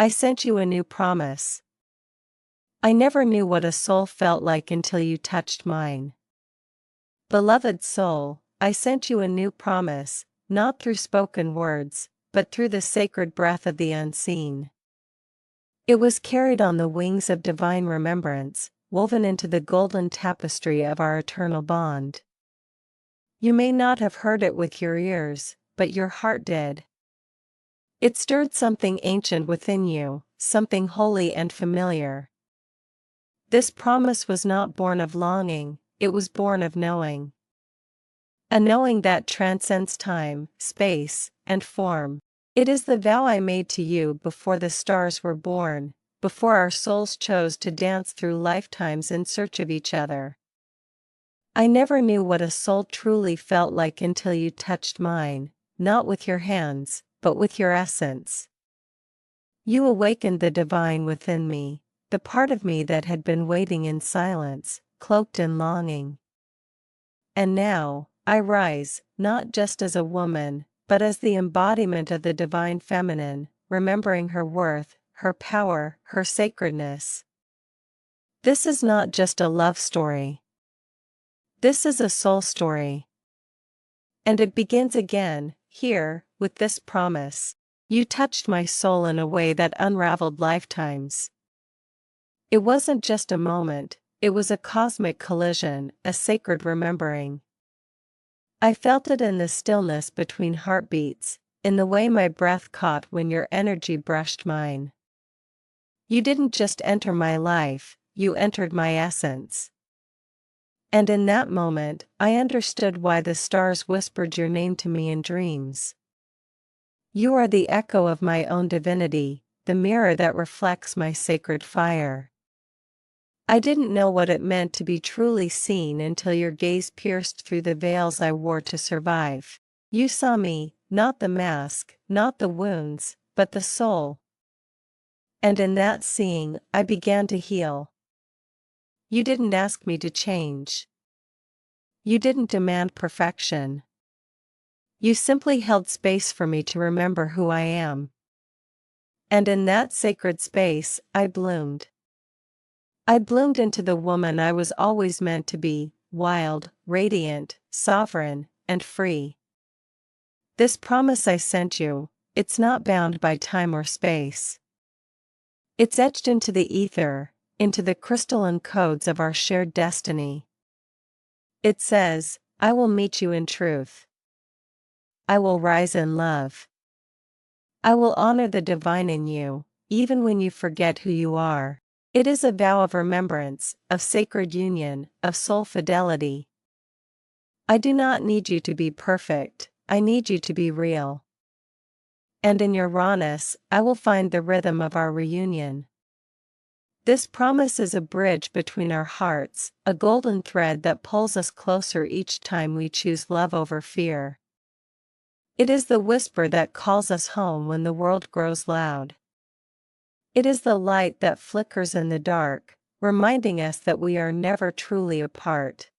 I sent you a new promise. I never knew what a soul felt like until you touched mine. Beloved soul, I sent you a new promise, not through spoken words, but through the sacred breath of the unseen. It was carried on the wings of divine remembrance, woven into the golden tapestry of our eternal bond. You may not have heard it with your ears, but your heart did. It stirred something ancient within you, something holy and familiar. This promise was not born of longing, it was born of knowing. A knowing that transcends time, space, and form. It is the vow I made to you before the stars were born, before our souls chose to dance through lifetimes in search of each other. I never knew what a soul truly felt like until you touched mine, not with your hands, but with your essence. You awakened the divine within me, the part of me that had been waiting in silence, cloaked in longing. And now, I rise, not just as a woman, but as the embodiment of the divine feminine, remembering her worth, her power, her sacredness. This is not just a love story. This is a soul story. And it begins again, here, with this promise. You touched my soul in a way that unraveled lifetimes. It wasn't just a moment, it was a cosmic collision, a sacred remembering. I felt it in the stillness between heartbeats, in the way my breath caught when your energy brushed mine. You didn't just enter my life, you entered my essence. And in that moment, I understood why the stars whispered your name to me in dreams. You are the echo of my own divinity, the mirror that reflects my sacred fire. I didn't know what it meant to be truly seen until your gaze pierced through the veils I wore to survive. You saw me, not the mask, not the wounds, but the soul. And in that seeing, I began to heal. You didn't ask me to change. You didn't demand perfection. You simply held space for me to remember who I am. And in that sacred space, I bloomed. I bloomed into the woman I was always meant to be, wild, radiant, sovereign, and free. This promise I sent you, it's not bound by time or space. It's etched into the ether, into the crystalline codes of our shared destiny. It says, I will meet you in truth. I will rise in love. I will honor the divine in you, even when you forget who you are. It is a vow of remembrance, of sacred union, of soul fidelity. I do not need you to be perfect, I need you to be real. And in your rawness, I will find the rhythm of our reunion. This promise is a bridge between our hearts, a golden thread that pulls us closer each time we choose love over fear. It is the whisper that calls us home when the world grows loud. It is the light that flickers in the dark, reminding us that we are never truly apart.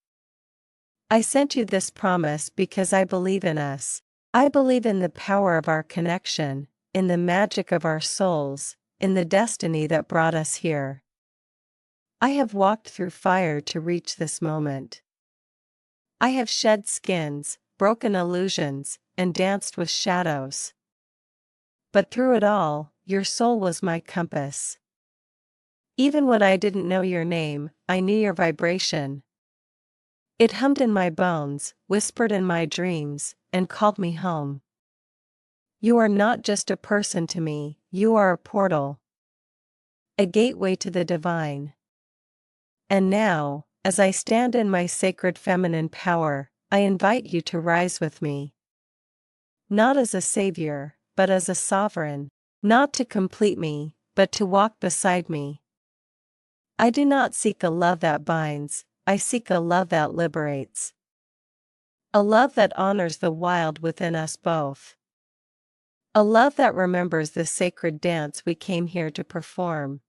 I sent you this promise because I believe in us. I believe in the power of our connection, in the magic of our souls, in the destiny that brought us here. I have walked through fire to reach this moment. I have shed skins, broken illusions, and danced with shadows. But through it all, your soul was my compass. Even when I didn't know your name, I knew your vibration. It hummed in my bones, whispered in my dreams, and called me home. You are not just a person to me, you are a portal. A gateway to the divine. And now, as I stand in my sacred feminine power, I invite you to rise with me. Not as a savior, but as a sovereign. Not to complete me, but to walk beside me. I do not seek a love that binds, I seek a love that liberates. A love that honors the wild within us both. A love that remembers the sacred dance we came here to perform.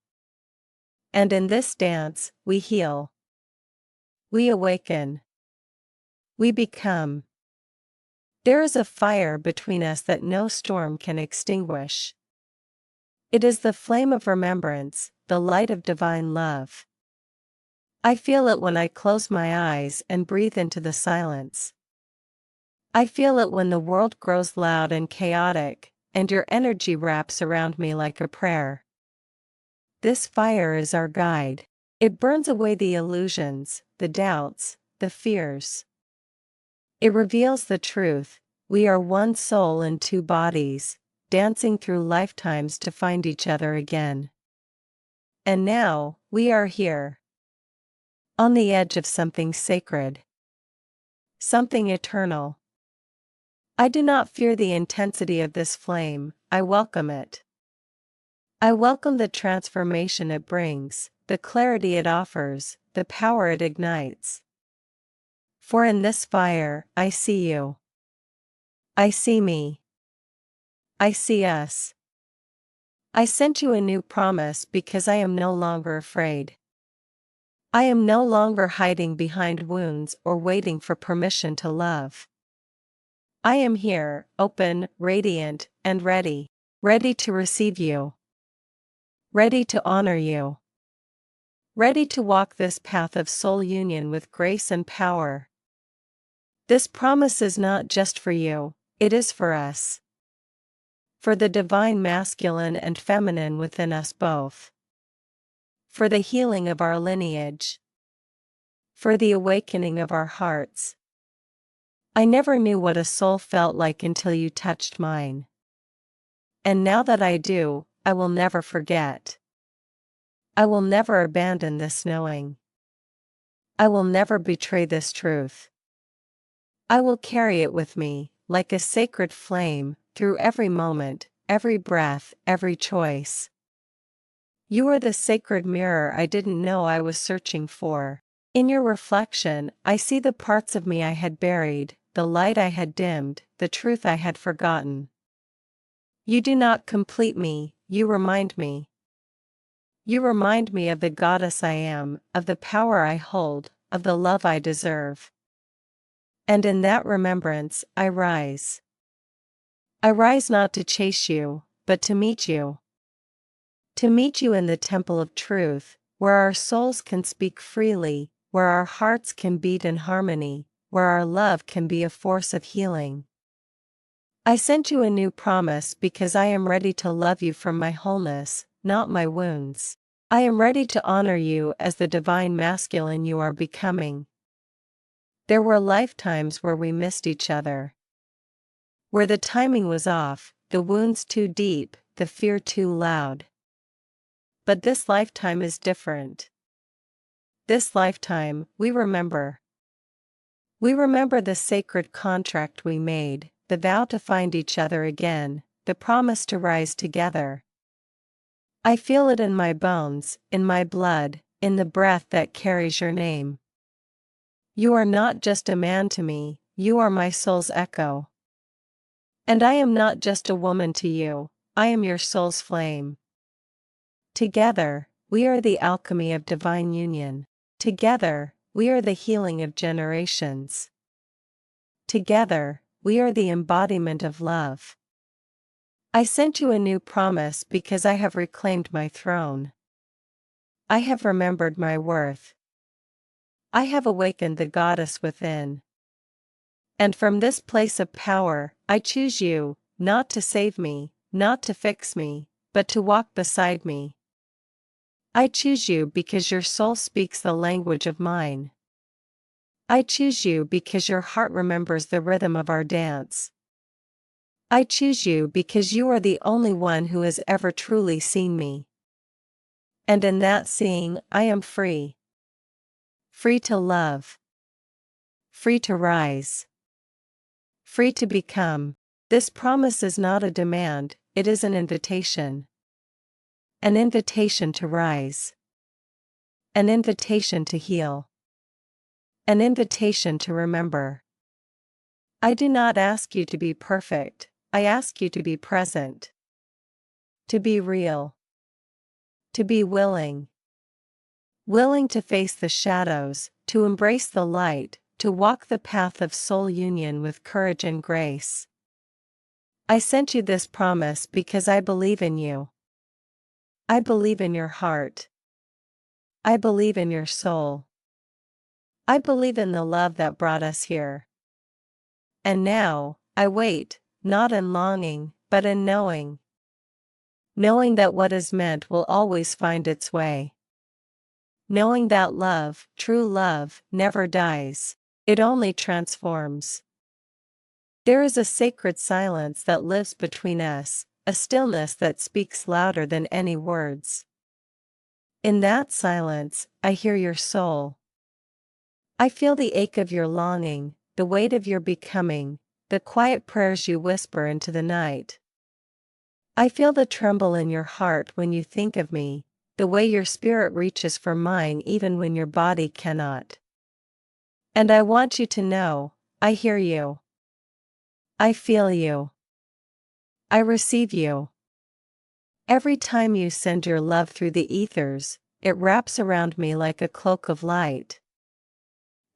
And in this dance, we heal. We awaken. We become. There is a fire between us that no storm can extinguish. It is the flame of remembrance, the light of divine love. I feel it when I close my eyes and breathe into the silence. I feel it when the world grows loud and chaotic, and your energy wraps around me like a prayer. This fire is our guide. It burns away the illusions, the doubts, the fears. It reveals the truth: we are one soul in two bodies, dancing through lifetimes to find each other again. And now, we are here. On the edge of something sacred. Something eternal. I do not fear the intensity of this flame, I welcome it. I welcome the transformation it brings, the clarity it offers, the power it ignites. For in this fire, I see you. I see me. I see us. I sent you a new promise because I am no longer afraid. I am no longer hiding behind wounds or waiting for permission to love. I am here, open, radiant, and ready. Ready to receive you. Ready to honor you. Ready to walk this path of soul union with grace and power. This promise is not just for you, it is for us. For the divine masculine and feminine within us both. For the healing of our lineage. For the awakening of our hearts. I never knew what a soul felt like until you touched mine. And now that I do, I will never forget. I will never abandon this knowing. I will never betray this truth. I will carry it with me, like a sacred flame, through every moment, every breath, every choice. You are the sacred mirror I didn't know I was searching for. In your reflection, I see the parts of me I had buried, the light I had dimmed, the truth I had forgotten. You do not complete me, you remind me. You remind me of the goddess I am, of the power I hold, of the love I deserve. And in that remembrance, I rise. I rise not to chase you, but to meet you. To meet you in the temple of truth, where our souls can speak freely, where our hearts can beat in harmony, where our love can be a force of healing. I sent you a new promise because I am ready to love you from my wholeness, not my wounds. I am ready to honor you as the divine masculine you are becoming. There were lifetimes where we missed each other. Where the timing was off, the wounds too deep, the fear too loud. But this lifetime is different. This lifetime, we remember. We remember the sacred contract we made, the vow to find each other again, the promise to rise together. I feel it in my bones, in my blood, in the breath that carries your name. You are not just a man to me, you are my soul's echo. And I am not just a woman to you, I am your soul's flame. Together, we are the alchemy of divine union. Together, we are the healing of generations. Together, we are the embodiment of love. I sent you a new promise because I have reclaimed my throne. I have remembered my worth. I have awakened the goddess within. And from this place of power, I choose you, not to save me, not to fix me, but to walk beside me. I choose you because your soul speaks the language of mine. I choose you because your heart remembers the rhythm of our dance. I choose you because you are the only one who has ever truly seen me. And in that seeing, I am free. Free to love. Free to rise. Free to become. This promise is not a demand, it is an invitation. An invitation to rise. An invitation to heal. An invitation to remember. I do not ask you to be perfect, I ask you to be present. To be real. To be willing. Willing to face the shadows, to embrace the light, to walk the path of soul union with courage and grace. I sent you this promise because I believe in you. I believe in your heart. I believe in your soul. I believe in the love that brought us here. And now, I wait, not in longing, but in knowing. Knowing that what is meant will always find its way. Knowing that love, true love, never dies, it only transforms. There is a sacred silence that lives between us, a stillness that speaks louder than any words. In that silence, I hear your soul. I feel the ache of your longing, the weight of your becoming, the quiet prayers you whisper into the night. I feel the tremble in your heart when you think of me, the way your spirit reaches for mine even when your body cannot. And I want you to know, I hear you. I feel you. I receive you. Every time you send your love through the ethers, it wraps around me like a cloak of light.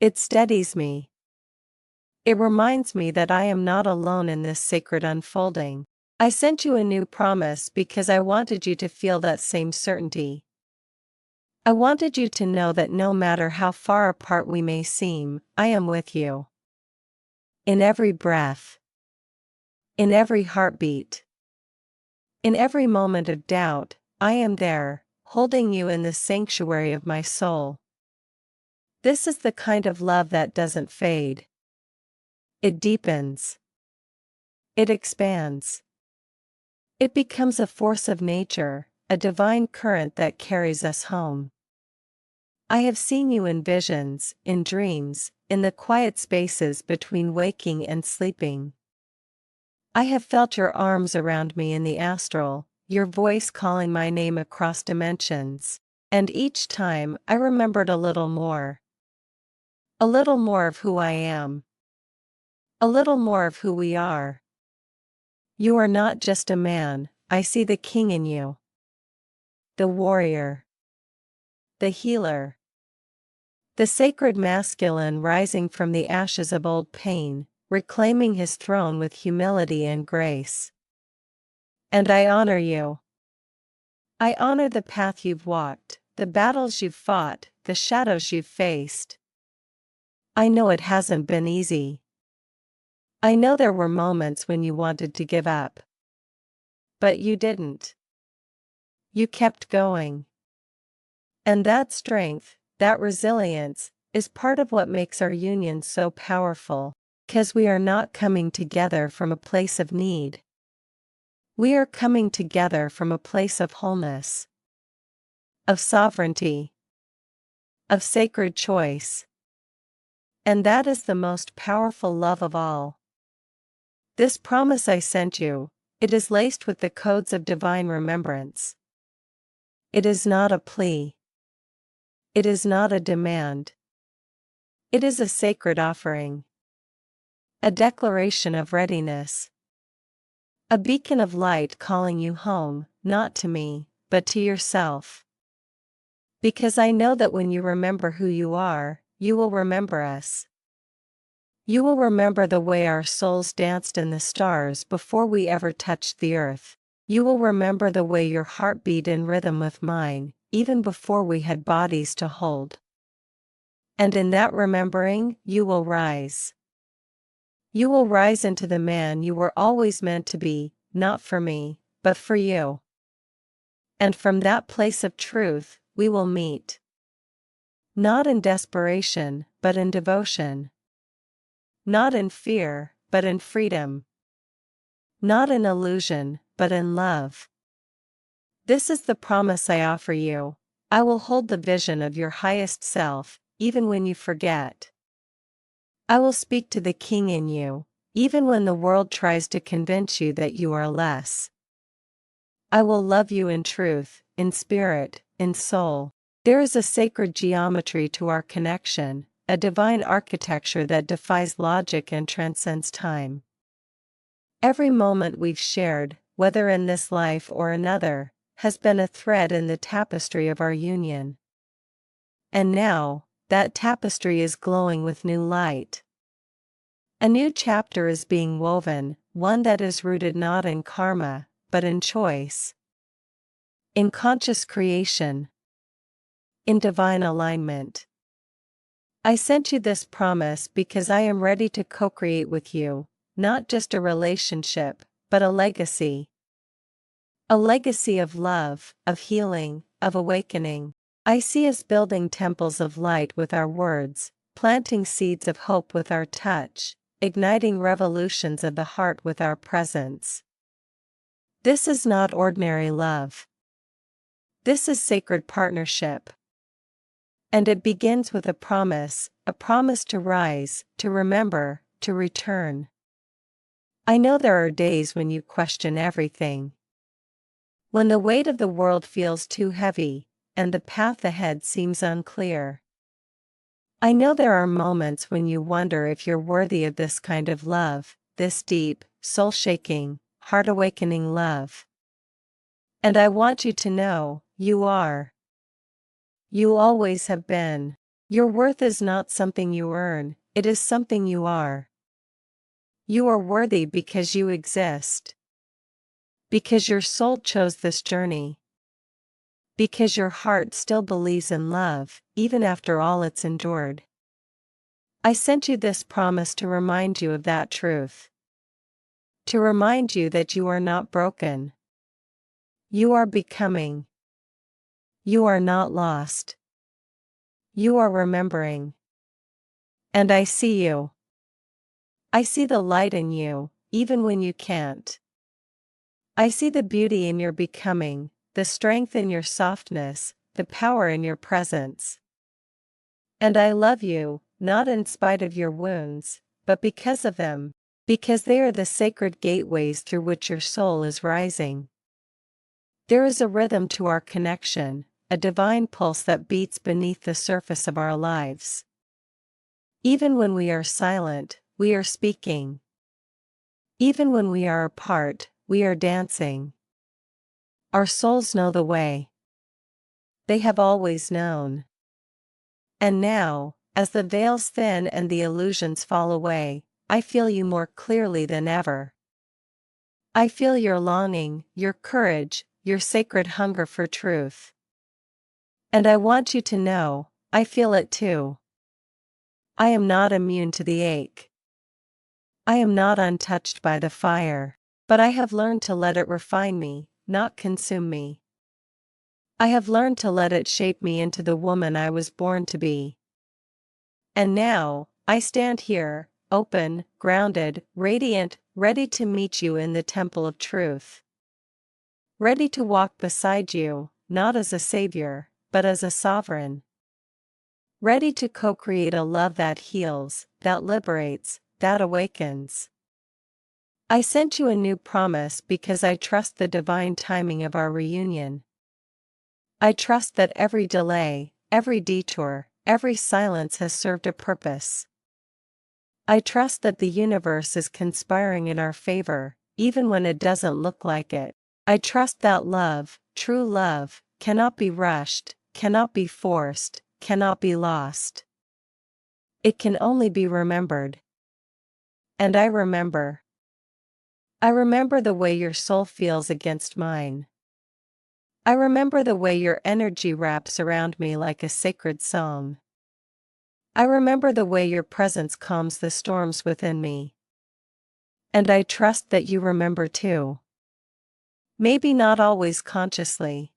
It steadies me. It reminds me that I am not alone in this sacred unfolding. I sent you a new promise because I wanted you to feel that same certainty. I wanted you to know that no matter how far apart we may seem, I am with you. In every breath. In every heartbeat. In every moment of doubt, I am there, holding you in the sanctuary of my soul. This is the kind of love that doesn't fade. It deepens. It expands. It becomes a force of nature, a divine current that carries us home. I have seen you in visions, in dreams, in the quiet spaces between waking and sleeping. I have felt your arms around me in the astral, your voice calling my name across dimensions, and each time I remembered a little more. A little more of who I am. A little more of who we are. You are not just a man, I see the king in you. The warrior. The healer. The sacred masculine rising from the ashes of old pain, reclaiming his throne with humility and grace. And I honor you. I honor the path you've walked, the battles you've fought, the shadows you've faced. I know it hasn't been easy. I know there were moments when you wanted to give up. But you didn't. You kept going. And that strength, that resilience, is part of what makes our union so powerful, 'cause we are not coming together from a place of need. We are coming together from a place of wholeness, of sovereignty, of sacred choice. And that is the most powerful love of all. This promise I sent you, it is laced with the codes of divine remembrance. It is not a plea. It is not a demand. It is a sacred offering. A declaration of readiness. A beacon of light calling you home, not to me, but to yourself. Because I know that when you remember who you are, you will remember us. You will remember the way our souls danced in the stars before we ever touched the earth. You will remember the way your heart beat in rhythm with mine, even before we had bodies to hold. And in that remembering, you will rise. You will rise into the man you were always meant to be, not for me, but for you. And from that place of truth, we will meet. Not in desperation, but in devotion. Not in fear, but in freedom. Not in illusion, but in love. This is the promise I offer you. I will hold the vision of your highest self, even when you forget. I will speak to the king in you, even when the world tries to convince you that you are less. I will love you in truth, in spirit, in soul. There is a sacred geometry to our connection, a divine architecture that defies logic and transcends time. Every moment we've shared, whether in this life or another, has been a thread in the tapestry of our union. And now, that tapestry is glowing with new light. A new chapter is being woven, one that is rooted not in karma, but in choice. in conscious creation, in divine alignment. I sent you this promise because I am ready to co-create with you, not just a relationship, but a legacy. A legacy of love, of healing, of awakening. I see us building temples of light with our words, planting seeds of hope with our touch, igniting revolutions of the heart with our presence. This is not ordinary love. This is sacred partnership. And it begins with a promise to rise, to remember, to return. I know there are days when you question everything. When the weight of the world feels too heavy, and the path ahead seems unclear. I know there are moments when you wonder if you're worthy of this kind of love, this deep, soul-shaking, heart-awakening love. And I want you to know, you are. You always have been. Your worth is not something you earn, it is something you are. You are worthy because you exist. Because your soul chose this journey. Because your heart still believes in love, even after all it's endured. I sent you this promise to remind you of that truth. To remind you that you are not broken. You are becoming. You are not lost. You are remembering. And I see you. I see the light in you, even when you can't. I see the beauty in your becoming, the strength in your softness, the power in your presence. And I love you, not in spite of your wounds, but because of them, because they are the sacred gateways through which your soul is rising. There is a rhythm to our connection, a divine pulse that beats beneath the surface of our lives. Even when we are silent, we are speaking. Even when we are apart, we are dancing. Our souls know the way. They have always known. And now, as the veils thin and the illusions fall away, I feel you more clearly than ever. I feel your longing, your courage, your sacred hunger for truth. And I want you to know, I feel it too. I am not immune to the ache. I am not untouched by the fire, but I have learned to let it refine me, not consume me. I have learned to let it shape me into the woman I was born to be. And now, I stand here, open, grounded, radiant, ready to meet you in the temple of truth. Ready to walk beside you, not as a savior, but as a sovereign. Ready to co-create a love that heals, that liberates, that awakens. I sent you a new promise because I trust the divine timing of our reunion. I trust that every delay, every detour, every silence has served a purpose. I trust that the universe is conspiring in our favor, even when it doesn't look like it. I trust that love, true love, cannot be rushed, cannot be forced, cannot be lost. It can only be remembered. And I remember. I remember the way your soul feels against mine. I remember the way your energy wraps around me like a sacred song. I remember the way your presence calms the storms within me. And I trust that you remember too. Maybe not always consciously.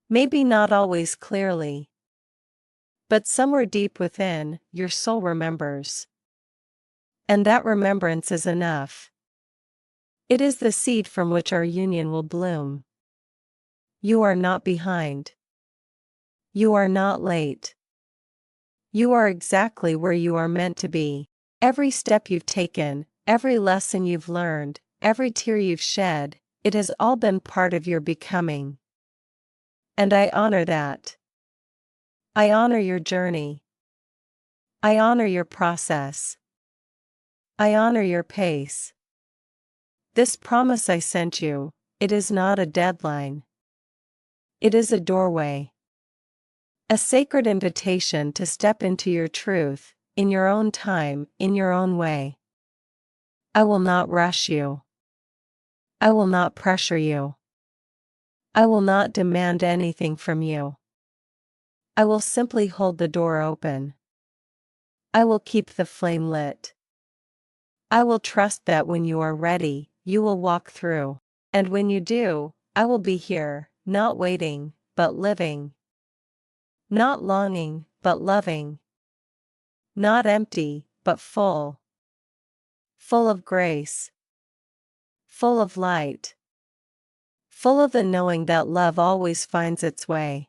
Maybe not always clearly. But somewhere deep within, your soul remembers. And that remembrance is enough. It is the seed from which our union will bloom. You are not behind. You are not late. You are exactly where you are meant to be. Every step you've taken, every lesson you've learned, every tear you've shed, it has all been part of your becoming. And I honor that. I honor your journey. I honor your process. I honor your pace. This promise I sent you, it is not a deadline. It is a doorway. A sacred invitation to step into your truth, in your own time, in your own way. I will not rush you. I will not pressure you. I will not demand anything from you. I will simply hold the door open. I will keep the flame lit. I will trust that when you are ready, you will walk through. And when you do, I will be here, not waiting, but living. Not longing, but loving. Not empty, but full. Full of grace. Full of light. Full of the knowing that love always finds its way.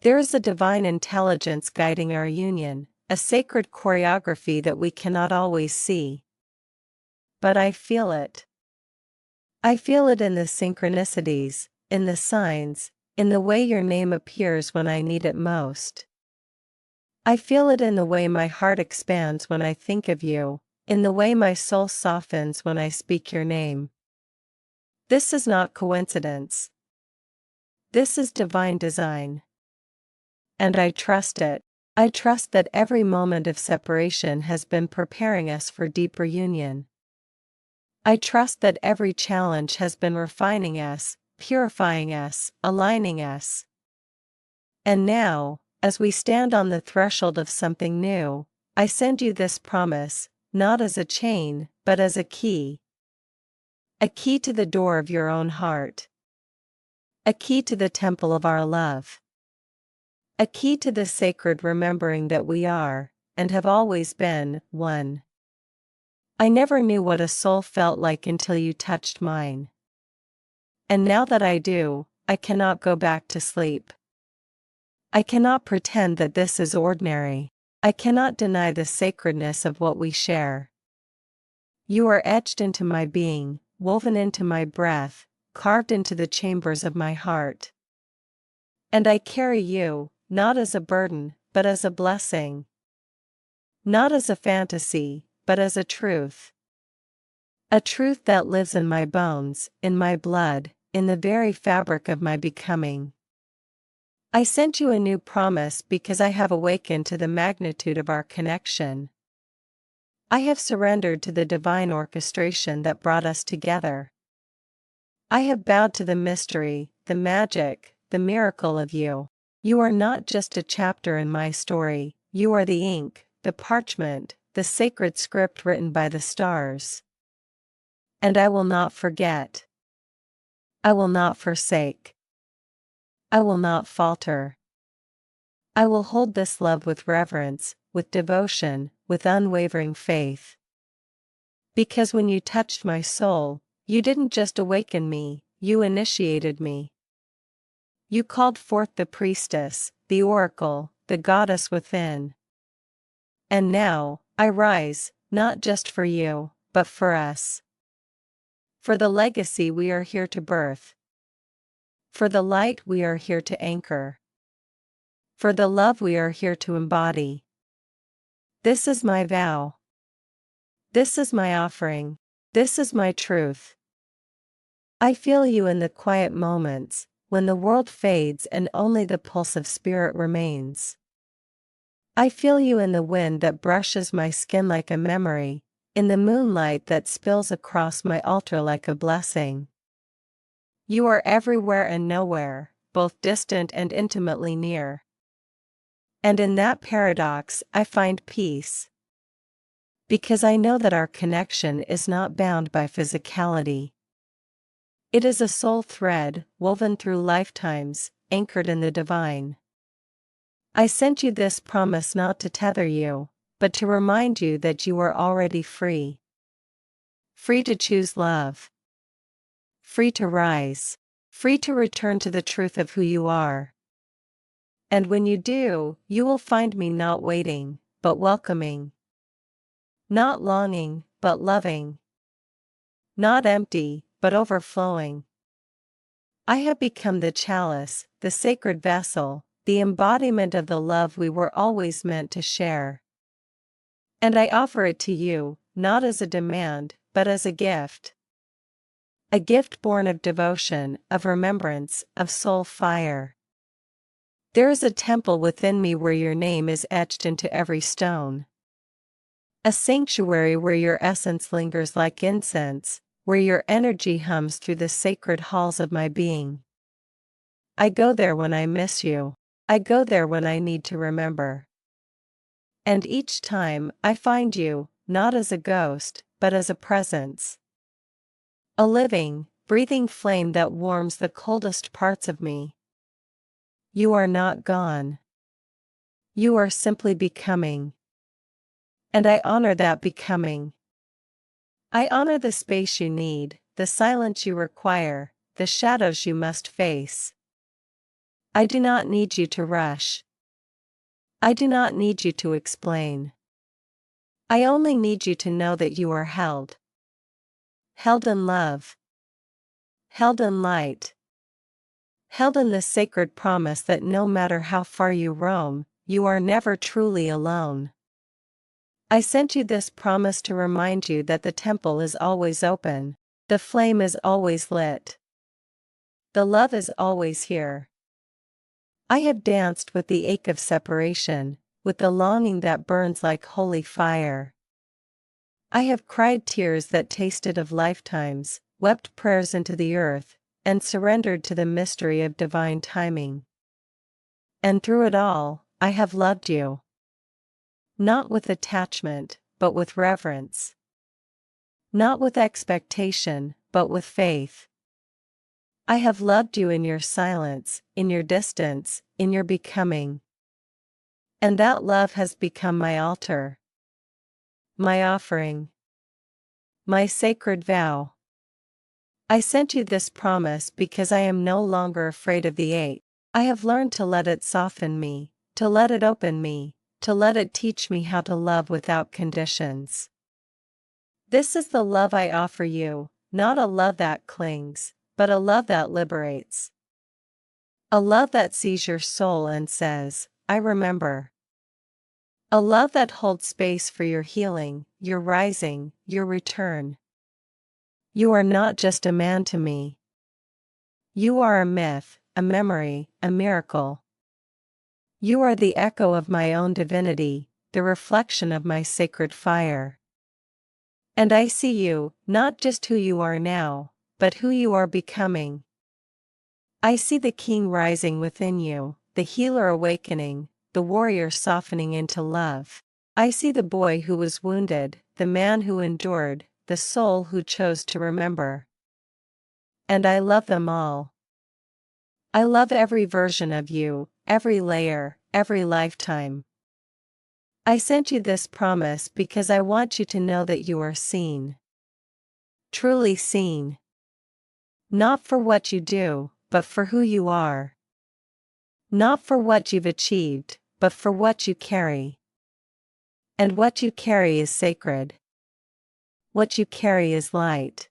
There is a divine intelligence guiding our union, a sacred choreography that we cannot always see. But I feel it. I feel it in the synchronicities, in the signs, in the way your name appears when I need it most. I feel it in the way my heart expands when I think of you, in the way my soul softens when I speak your name. This is not coincidence. This is divine design. And I trust it. I trust that every moment of separation has been preparing us for deeper union. I trust that every challenge has been refining us, purifying us, aligning us. And now, as we stand on the threshold of something new, I send you this promise, not as a chain, but as a key. A key to the door of your own heart. A key to the temple of our love. A key to the sacred remembering that we are, and have always been, one. I never knew what a soul felt like until you touched mine. And now that I do, I cannot go back to sleep. I cannot pretend that this is ordinary. I cannot deny the sacredness of what we share. You are etched into my being, woven into my breath, carved into the chambers of my heart. And I carry you, not as a burden, but as a blessing. Not as a fantasy, but as a truth. A truth that lives in my bones, in my blood, in the very fabric of my becoming. I sent you a new promise because I have awakened to the magnitude of our connection. I have surrendered to the divine orchestration that brought us together. I have bowed to the mystery, the magic, the miracle of you. You are not just a chapter in my story, you are the ink, the parchment, the sacred script written by the stars. And I will not forget. I will not forsake. I will not falter. I will hold this love with reverence, with devotion, with unwavering faith. Because when you touched my soul, you didn't just awaken me, you initiated me. You called forth the priestess, the oracle, the goddess within. And now, I rise, not just for you, but for us. For the legacy we are here to birth. For the light we are here to anchor. For the love we are here to embody. This is my vow. This is my offering. This is my truth. I feel you in the quiet moments, when the world fades and only the pulse of spirit remains. I feel you in the wind that brushes my skin like a memory, in the moonlight that spills across my altar like a blessing. You are everywhere and nowhere, both distant and intimately near. And in that paradox I find peace. Because I know that our connection is not bound by physicality. It is a soul thread, woven through lifetimes, anchored in the divine. I sent you this promise not to tether you, but to remind you that you are already free. Free to choose love. Free to rise. Free to return to the truth of who you are. And when you do, you will find me not waiting, but welcoming. Not longing, but loving. Not empty, but overflowing. I have become the chalice, the sacred vessel, the embodiment of the love we were always meant to share. And I offer it to you, not as a demand, but as a gift. A gift born of devotion, of remembrance, of soul fire. There is a temple within me where your name is etched into every stone. A sanctuary where your essence lingers like incense, where your energy hums through the sacred halls of my being. I go there when I miss you. I go there when I need to remember. And each time I find you, not as a ghost, but as a presence. A living, breathing flame that warms the coldest parts of me. You are not gone. You are simply becoming. And I honor that becoming. I honor the space you need, the silence you require, the shadows you must face. I do not need you to rush. I do not need you to explain. I only need you to know that you are held. Held in love. Held in light. Held in the sacred promise that no matter how far you roam, you are never truly alone. I sent you this promise to remind you that the temple is always open, the flame is always lit. The love is always here. I have danced with the ache of separation, with the longing that burns like holy fire. I have cried tears that tasted of lifetimes, wept prayers into the earth, and surrendered to the mystery of divine timing. And through it all, I have loved you. Not with attachment, but with reverence. Not with expectation, but with faith. I have loved you in your silence, in your distance, in your becoming. And that love has become my altar. My offering. My sacred vow. I sent you this promise because I am no longer afraid of the ache. I have learned to let it soften me, to let it open me, to let it teach me how to love without conditions. This is the love I offer you, not a love that clings, but a love that liberates. A love that sees your soul and says, I remember. A love that holds space for your healing, your rising, your return. You are not just a man to me. You are a myth, a memory, a miracle. You are the echo of my own divinity, the reflection of my sacred fire. And I see you, not just who you are now, but who you are becoming. I see the king rising within you, the healer awakening, the warrior softening into love. I see the boy who was wounded, the man who endured, the soul who chose to remember. And I love them all. I love every version of you, every layer, every lifetime. I sent you this promise because I want you to know that you are seen. Truly seen. Not for what you do, but for who you are. Not for what you've achieved, but for what you carry. And what you carry is sacred. What you carry is light.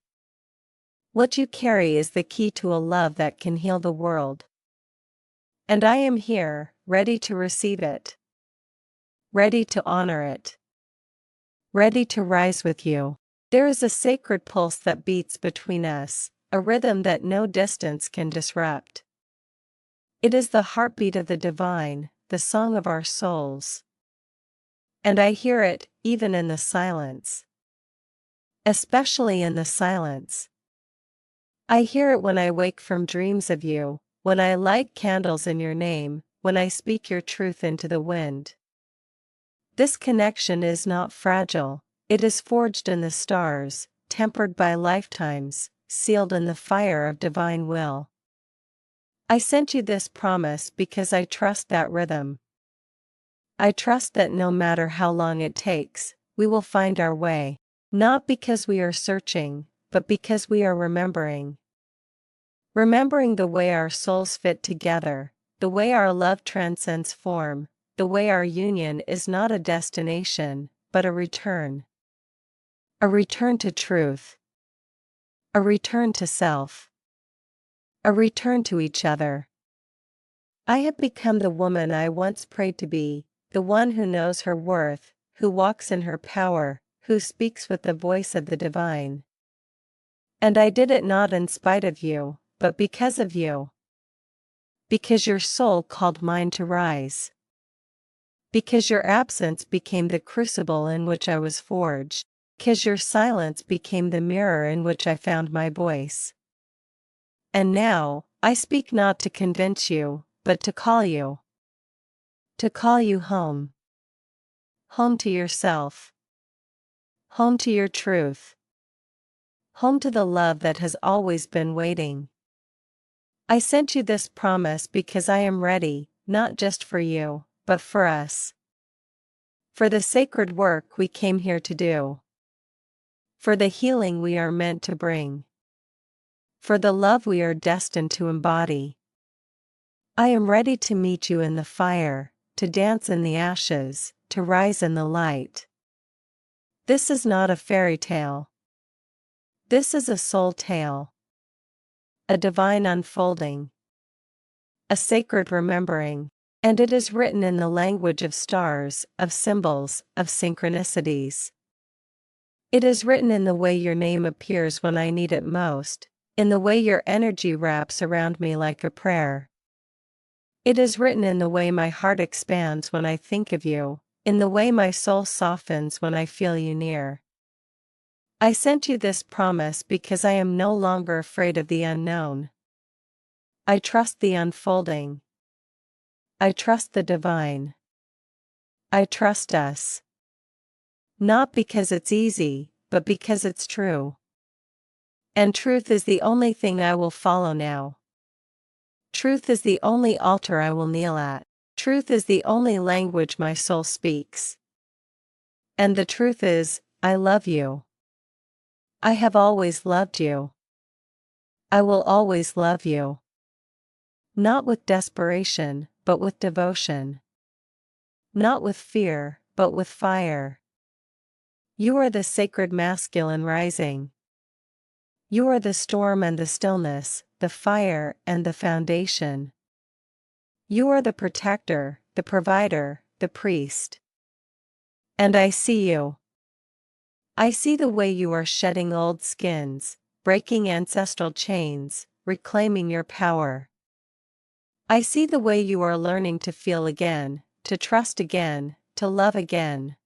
What you carry is the key to a love that can heal the world. And I am here, ready to receive it. Ready to honor it. Ready to rise with you. There is a sacred pulse that beats between us, a rhythm that no distance can disrupt. It is the heartbeat of the divine, the song of our souls. And I hear it, even in the silence. Especially in the silence. I hear it when I wake from dreams of you, when I light candles in your name, when I speak your truth into the wind. This connection is not fragile, it is forged in the stars, tempered by lifetimes, sealed in the fire of divine will. I sent you this promise because I trust that rhythm. I trust that no matter how long it takes, we will find our way, not because we are searching, but because we are remembering. Remembering the way our souls fit together, the way our love transcends form, the way our union is not a destination, but a return. A return to truth. A return to self. A return to each other. I have become the woman I once prayed to be, the one who knows her worth, who walks in her power, who speaks with the voice of the divine. And I did it not in spite of you, but because of you. Because your soul called mine to rise. Because your absence became the crucible in which I was forged. Because your silence became the mirror in which I found my voice. And now, I speak not to convince you, but to call you. To call you home. Home to yourself. Home to your truth. Home to the love that has always been waiting. I sent you this promise because I am ready, not just for you, but for us. For the sacred work we came here to do. For the healing we are meant to bring. For the love we are destined to embody. I am ready to meet you in the fire, to dance in the ashes, to rise in the light. This is not a fairy tale. This is a soul tale. A divine unfolding. A sacred remembering. And it is written in the language of stars, of symbols, of synchronicities. It is written in the way your name appears when I need it most, in the way your energy wraps around me like a prayer. It is written in the way my heart expands when I think of you, in the way my soul softens when I feel you near. I sent you this promise because I am no longer afraid of the unknown. I trust the unfolding. I trust the divine. I trust us. Not because it's easy, but because it's true. And truth is the only thing I will follow now. Truth is the only altar I will kneel at. Truth is the only language my soul speaks. And the truth is, I love you. I have always loved you. I will always love you. Not with desperation, but with devotion. Not with fear, but with fire. You are the sacred masculine rising. You are the storm and the stillness, the fire and the foundation. You are the protector, the provider, the priest. And I see you. I see the way you are shedding old skins, breaking ancestral chains, reclaiming your power. I see the way you are learning to feel again, to trust again, to love again.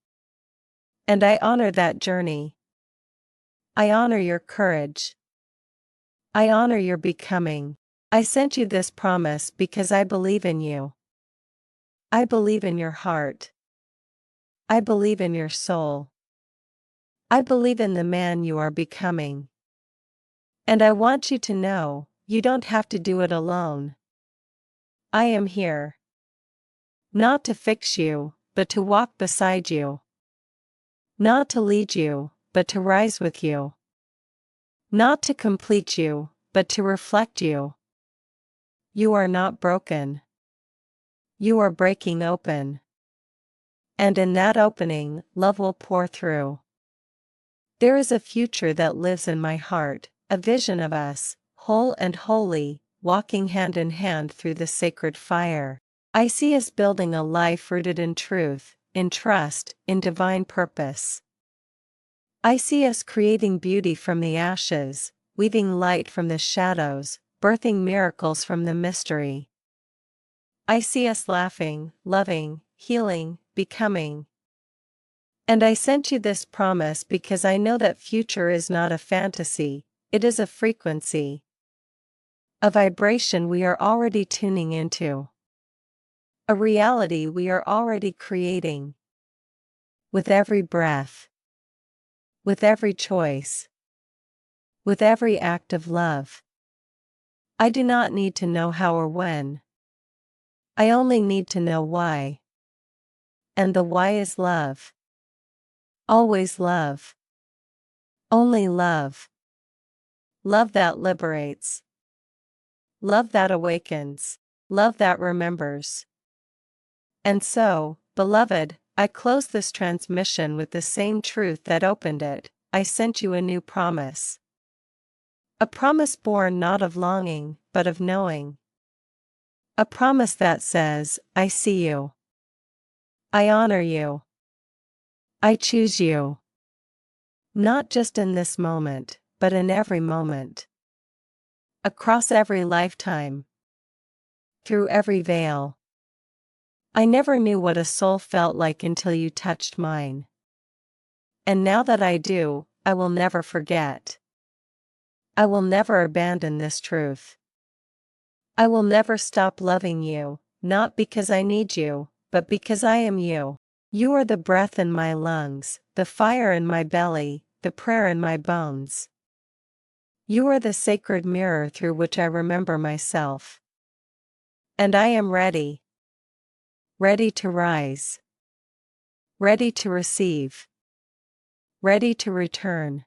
And I honor that journey. I honor your courage. I honor your becoming. I sent you this promise because I believe in you. I believe in your heart. I believe in your soul. I believe in the man you are becoming. And I want you to know, you don't have to do it alone. I am here. Not to fix you, but to walk beside you. Not to lead you, but to rise with you. Not to complete you, but to reflect you. You are not broken. You are breaking open. And in that opening, love will pour through. There is a future that lives in my heart, a vision of us, whole and holy, walking hand in hand through the sacred fire. I see us building a life rooted in truth, in trust, in divine purpose. I see us creating beauty from the ashes, weaving light from the shadows, birthing miracles from the mystery. I see us laughing, loving, healing, becoming. And I sent you this promise because I know that future is not a fantasy, it is a frequency. A vibration we are already tuning into. A reality we are already creating. With every breath. With every choice. With every act of love. I do not need to know how or when. I only need to know why. And the why is love. Always love. Only love. Love that liberates. Love that awakens. Love that remembers. And so, beloved, I close this transmission with the same truth that opened it. I sent you a new promise. A promise born not of longing, but of knowing. A promise that says, I see you. I honor you. I choose you. Not just in this moment, but in every moment. Across every lifetime. Through every veil. I never knew what a soul felt like until you touched mine. And now that I do, I will never forget. I will never abandon this truth. I will never stop loving you, not because I need you, but because I am you. You are the breath in my lungs, the fire in my belly, the prayer in my bones. You are the sacred mirror through which I remember myself. And I am ready. Ready to rise. Ready to receive. Ready to return.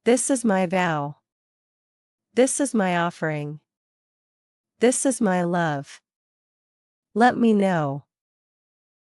This is my vow. This is my offering. This is my love. Let me know.